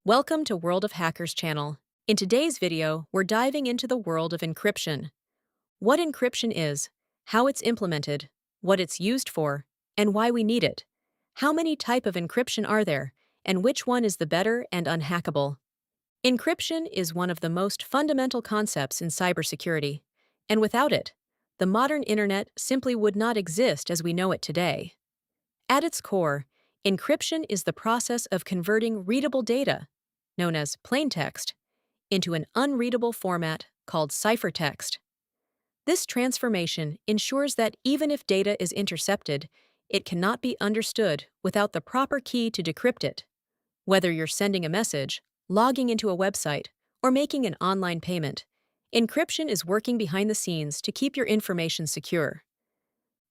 Welcome to World of Hackers channel. In today's video, we're diving into the world of encryption. What encryption is, how it's implemented, what it's used for, and why we need it. How many types of encryption are there, and which one is the better and unhackable? Encryption is one of the most fundamental concepts in cybersecurity, and without it, the modern internet simply would not exist as we know it today. At its core, encryption is the process of converting readable data, known as plaintext, into an unreadable format called ciphertext. This transformation ensures that even if data is intercepted, it cannot be understood without the proper key to decrypt it. Whether you're sending a message, logging into a website, or making an online payment, encryption is working behind the scenes to keep your information secure.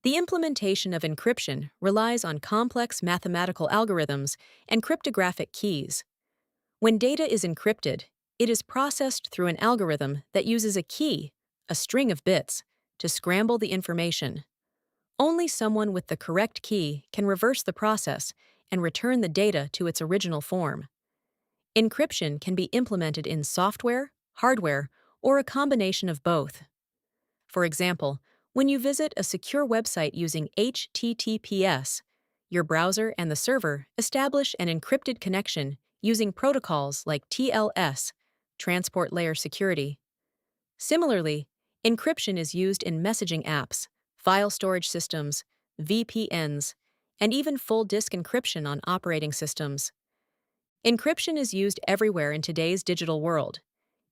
The implementation of encryption relies on complex mathematical algorithms and cryptographic keys. When data is encrypted, it is processed through an algorithm that uses a key, a string of bits, to scramble the information. Only someone with the correct key can reverse the process and return the data to its original form. Encryption can be implemented in software, hardware, or a combination of both. For example, when you visit a secure website using HTTPS, your browser and the server establish an encrypted connection using protocols like TLS, Transport Layer Security. Similarly, encryption is used in messaging apps, file storage systems, VPNs, and even full disk encryption on operating systems. Encryption is used everywhere in today's digital world.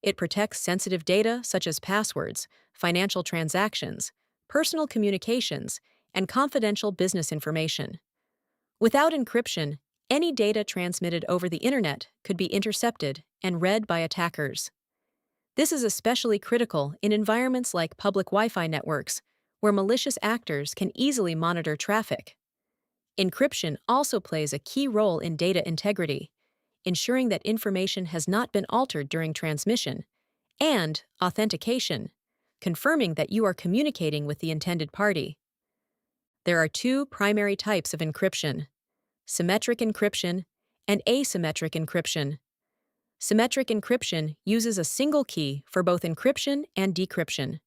It protects sensitive data such as passwords, financial transactions, personal communications, and confidential business information. Without encryption, any data transmitted over the internet could be intercepted and read by attackers. This is especially critical in environments like public Wi-Fi networks, where malicious actors can easily monitor traffic. Encryption also plays a key role in data integrity, ensuring that information has not been altered during transmission, and authentication, confirming that you are communicating with the intended party. There are two primary types of encryption: symmetric encryption and asymmetric encryption. Symmetric encryption uses a single key for both encryption and decryption.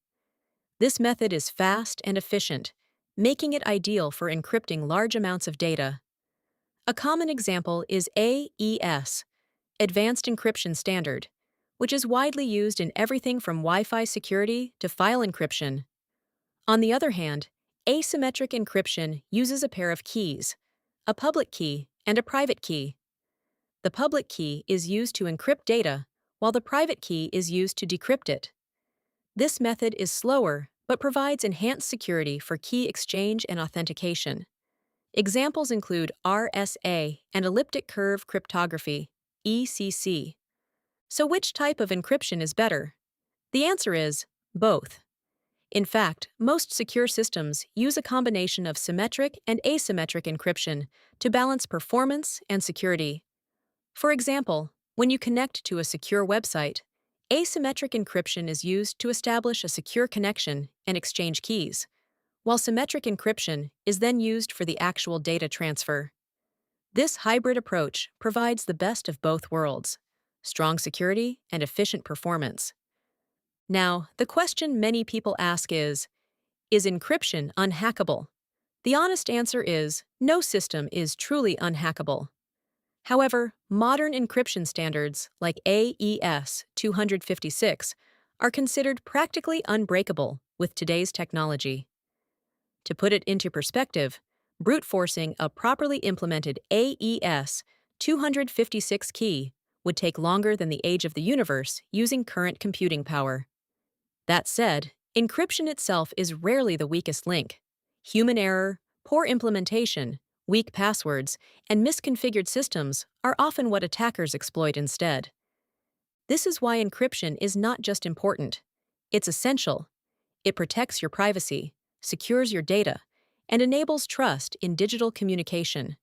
This method is fast and efficient, making it ideal for encrypting large amounts of data. A common example is AES, Advanced Encryption Standard, which is widely used in everything from Wi-Fi security to file encryption. On the other hand, asymmetric encryption uses a pair of keys, a public key and a private key. The public key is used to encrypt data, while the private key is used to decrypt it. This method is slower but provides enhanced security for key exchange and authentication. Examples include RSA and elliptic curve cryptography, ECC. So which type of encryption is better? The answer is both. In fact, most secure systems use a combination of symmetric and asymmetric encryption to balance performance and security. For example, when you connect to a secure website, asymmetric encryption is used to establish a secure connection and exchange keys, while symmetric encryption is then used for the actual data transfer. This hybrid approach provides the best of both worlds: strong security and efficient performance. Now, the question many people ask is encryption unhackable? The honest answer is no system is truly unhackable. However, modern encryption standards like AES 256 are considered practically unbreakable with today's technology. To put it into perspective, brute forcing a properly implemented AES 256 key would take longer than the age of the universe using current computing power. That said, encryption itself is rarely the weakest link. Human error, poor implementation, weak passwords, and misconfigured systems are often what attackers exploit instead. This is why encryption is not just important, it's essential. It protects your privacy, secures your data, and enables trust in digital communication.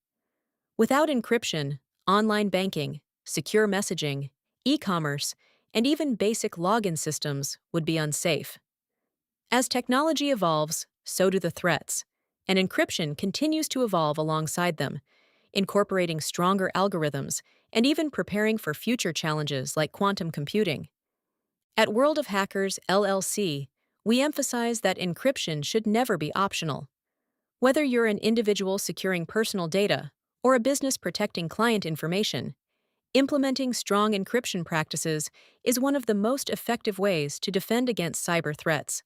Without encryption, online banking, secure messaging, e-commerce, and even basic login systems would be unsafe. As technology evolves, so do the threats, and encryption continues to evolve alongside them, incorporating stronger algorithms and even preparing for future challenges like quantum computing. At World of Hackers LLC, we emphasize that encryption should never be optional. Whether you're an individual securing personal data or a business protecting client information, implementing strong encryption practices is one of the most effective ways to defend against cyber threats.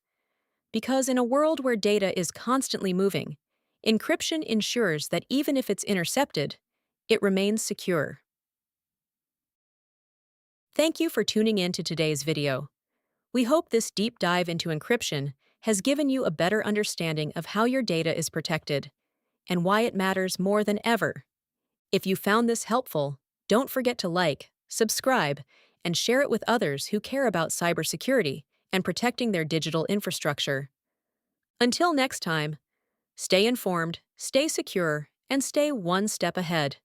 Because in a world where data is constantly moving, encryption ensures that even if it's intercepted, it remains secure. Thank you for tuning in to today's video. We hope this deep dive into encryption has given you a better understanding of how your data is protected and why it matters more than ever. If you found this helpful, don't forget to like, subscribe, and share it with others who care about cybersecurity and protecting their digital infrastructure. Until next time, stay informed, stay secure, and stay one step ahead.